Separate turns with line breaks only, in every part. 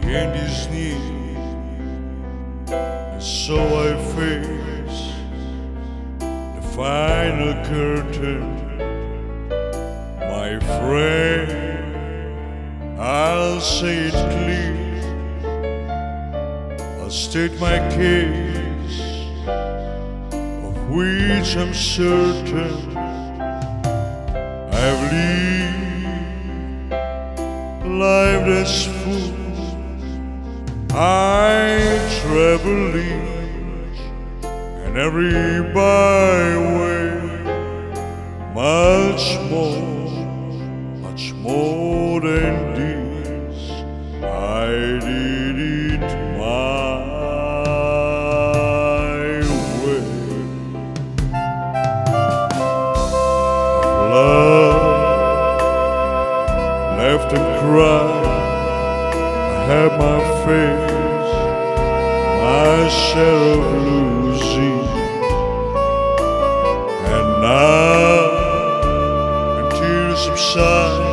in his knee, and so I face the final curtain. My friend, I'll say it clear, I'll state my case, of which I'm certain. I've lived a life that's full. I travel each and every byway, much more than this. I did it my way. Love, left and cried. I had my face, my share of losing, and now, when tears subside,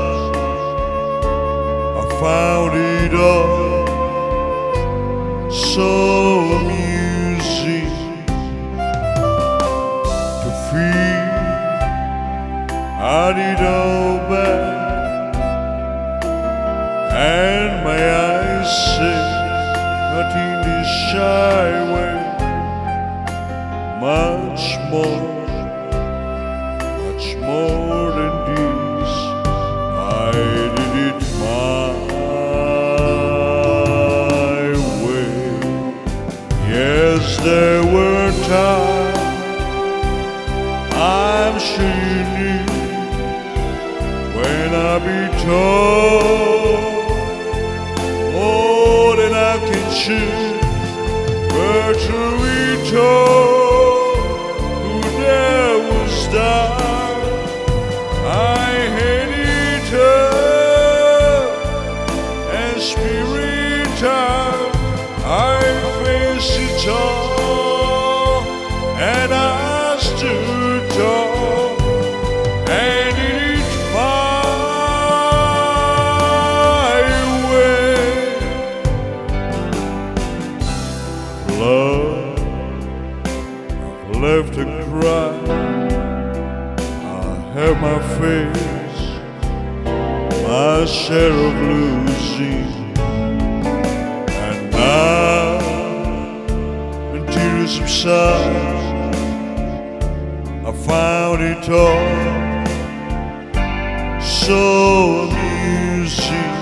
I found it all so amusing to feel I did all bad, and my eyes say not in this shy way, much more than this. I did it my way. Yes, there were times, I'm sure you knew, when I be told more than I can chew, but truth be told, who there was die, I had it up and spirit out. I faced it all and I stood tall and did it my way. Love, I've left to cry. I have my face, my share of losing, and now, when tears subside, I found it all so amusing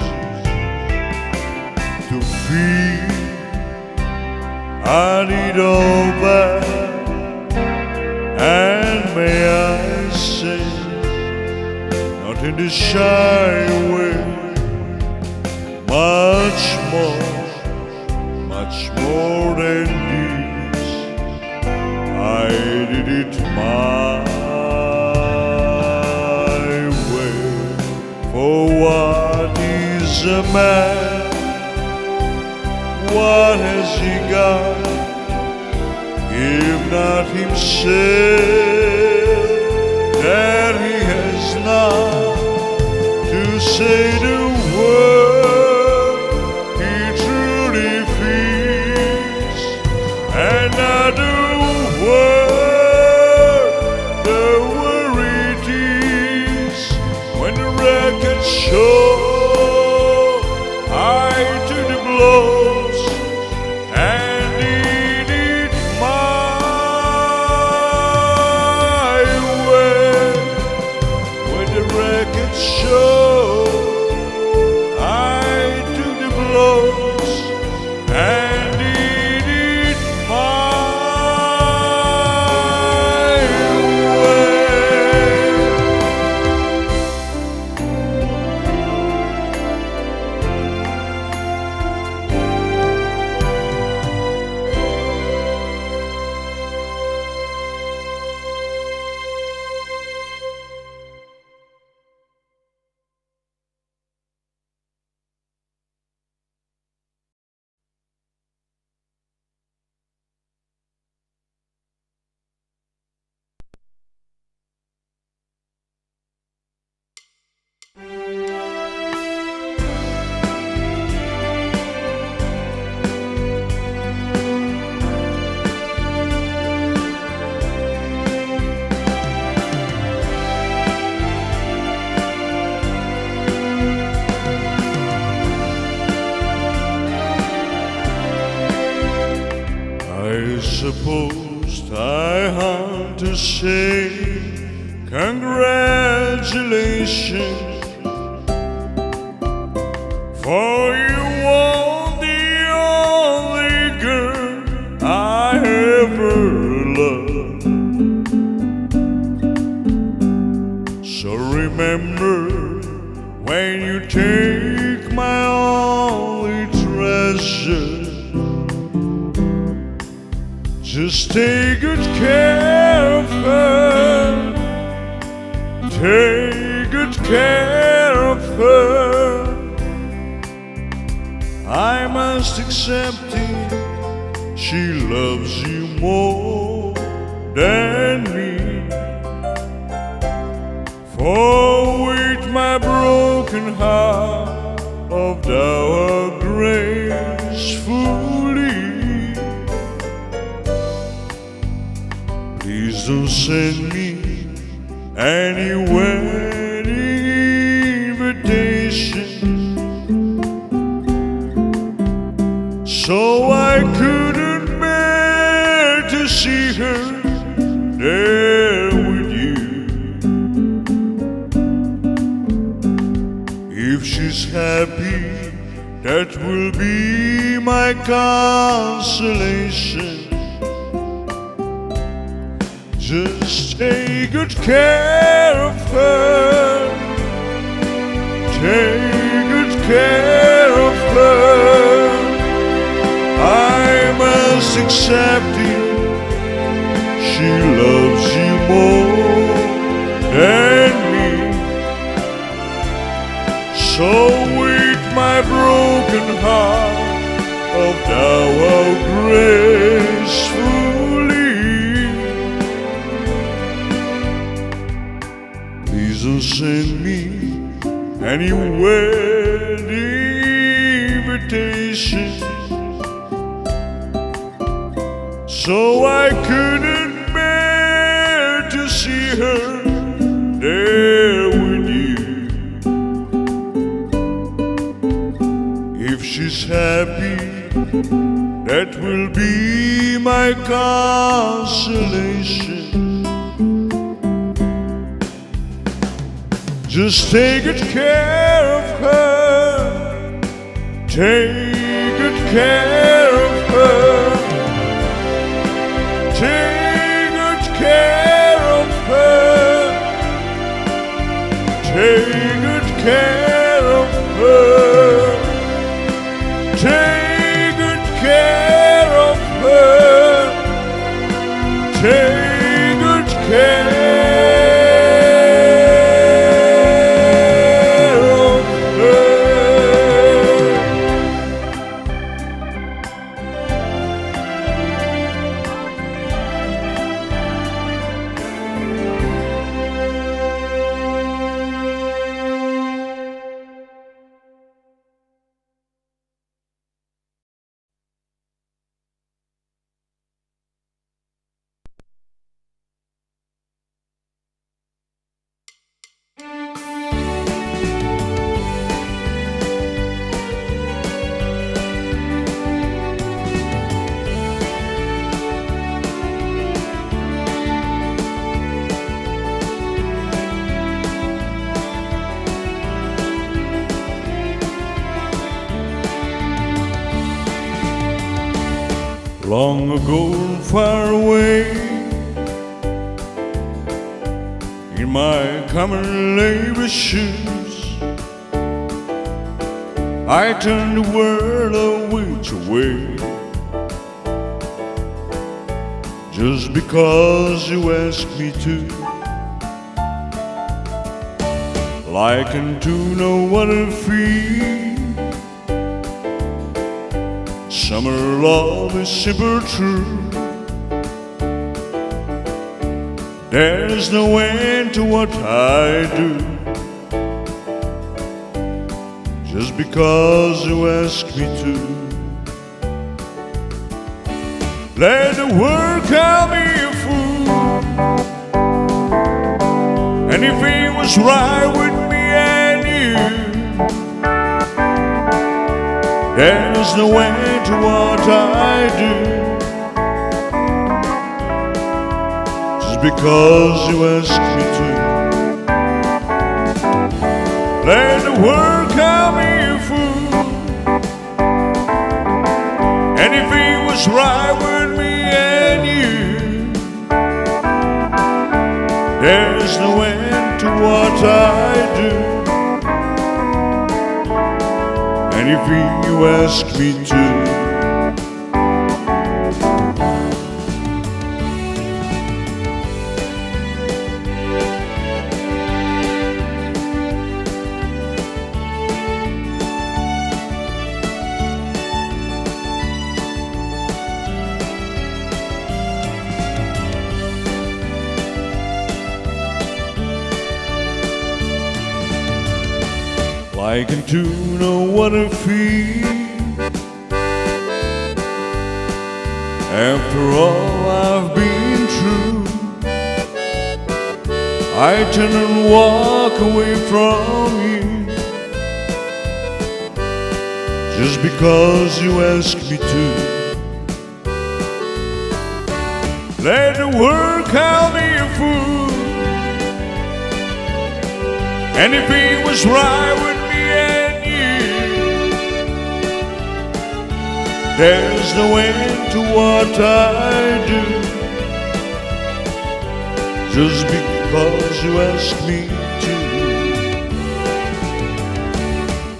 to feel I did all bad, and may I say, not in this shy way, much more than this. I did it my way. For what is a man? What has he got, if not himself, that he has not to say the word he truly feels, and not the word the worry it is. When the record shows I took the blows and did it my way. When the record shows I took the blows and did it my way. suppose I have to say congratulations, for you are the only girl I ever loved. So remember, when you take my only treasure, just take good care of her. Take good care of her. I must accept it, she loves you more than me. For with my broken heart of thou gracefully, please don't send me any wedding invitation, so I couldn't bear to see her there with you. If she's happy, that will be my consolation. Just take good care of her. Take good care of her. I must accept it, she loves you more than me. So with my broken heart of thou gracefully, please don't send me any wedding invitation, so I couldn't bear to see her there with you. If she's happy, that will be my consolation. Just take good care of her. Take good care of her. Take good care of her. Take good care of her. Take good care of her. Take good care. Long ago, far away, in my common labor's shoes, I turned the world a which way, just because you asked me to. Like unto no other fee, summer love is simple true. There's no end to what I do, just because you ask me to. Let the world call me a fool, anything was right with me and you. There's no end to what I do, just because you ask me to. Let the world call me a fool, and if it was right with me and you, there's no end to what I do. And if you ask me to, I can do know what I feel. After all I've been through, I turn and walk away from you, just because you ask me to. Let the world call me a fool, and if it was right with there's no end to what I do, just because you ask me to.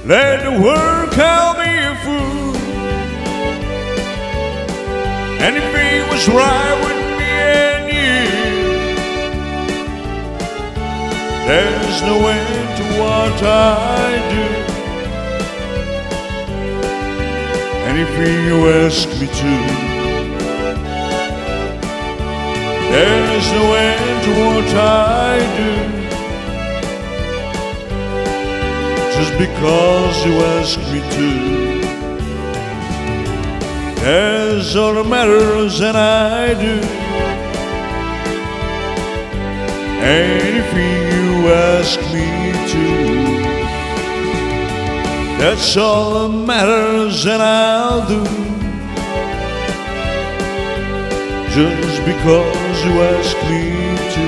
Let the world call me a fool, and if it was right with me and you, there's no end to what I do. Anything you ask me to, there's no end to what I do, just because you ask me to. There's all that matters and I do. Anything you ask me to, that's all that matters and I'll do, just because you ask me to.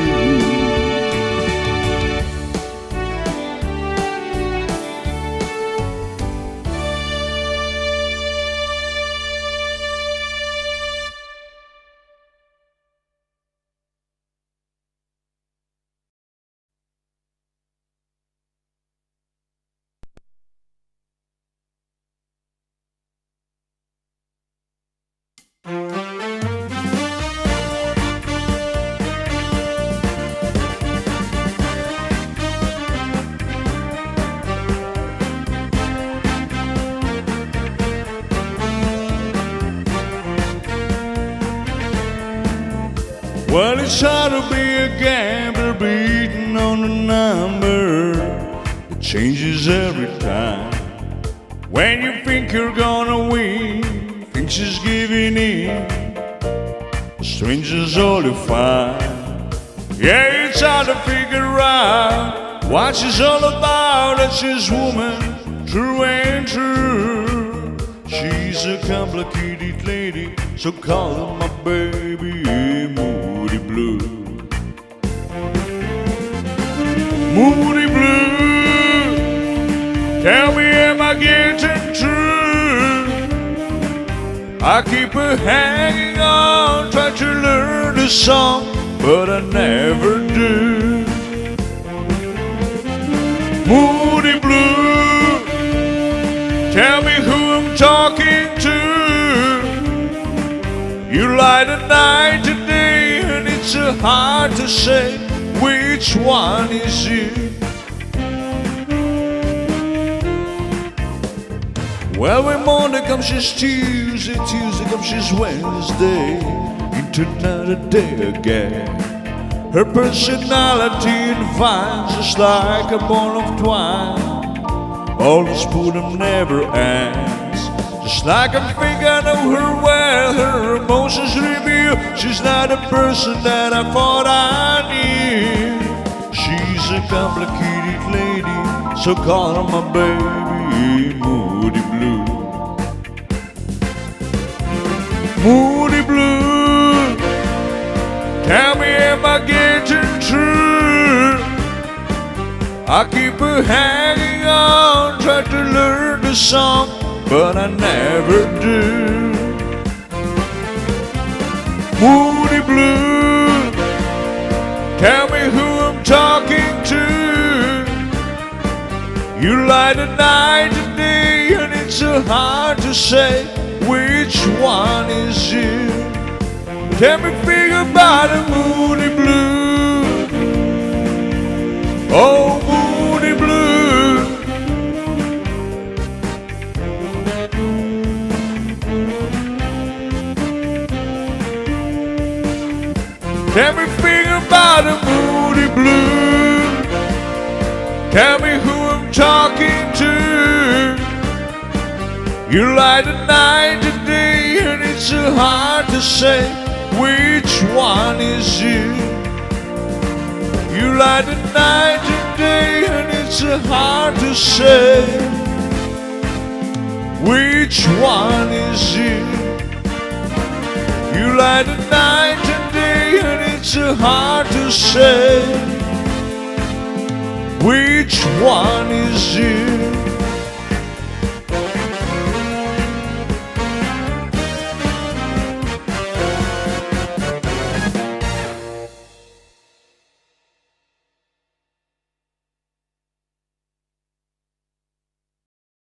Well, it's hard to be a gambler beating on a number. It changes every time. When you think you're gonna win, thinks is giving in. A stranger's all you find. Yeah, it's hard to figure out what she's all about. That's this woman, true and true. She's a complicated lady, so call her my baby. Moody Blue, Moody Blue, tell me am I getting true? I keep her hanging on, try to learn the song, but I never do. Moody Blue, tell me who I'm talking to. You lie the night today, and it's so hard to say which one is you. Well, when Monday comes, she's Tuesday, Tuesday comes, she's Wednesday, into another day again. Her personality defines just like a ball of twine. All this boredom never ends. Just like I think I know her well, her emotions reveal she's not the person that I thought I knew. She's a complicated lady, so call her my baby, Moody Blue. Moody Blue, tell me am I I keep hanging on, try to learn the song, but I never do. Moody blue, tell me who I'm talking to. You lie the night and day, and it's so hard to say which one is you. Tell me figure about the moody blue. Oh, moody blue. Tell me figure about the moody blue. Tell me who I'm talking to. You lie the night and day, and it's so hard to say which one is you. You lie the night and day, and it's so hard to say which one is you. You lie the night and day, and it's so hard to say which one is you.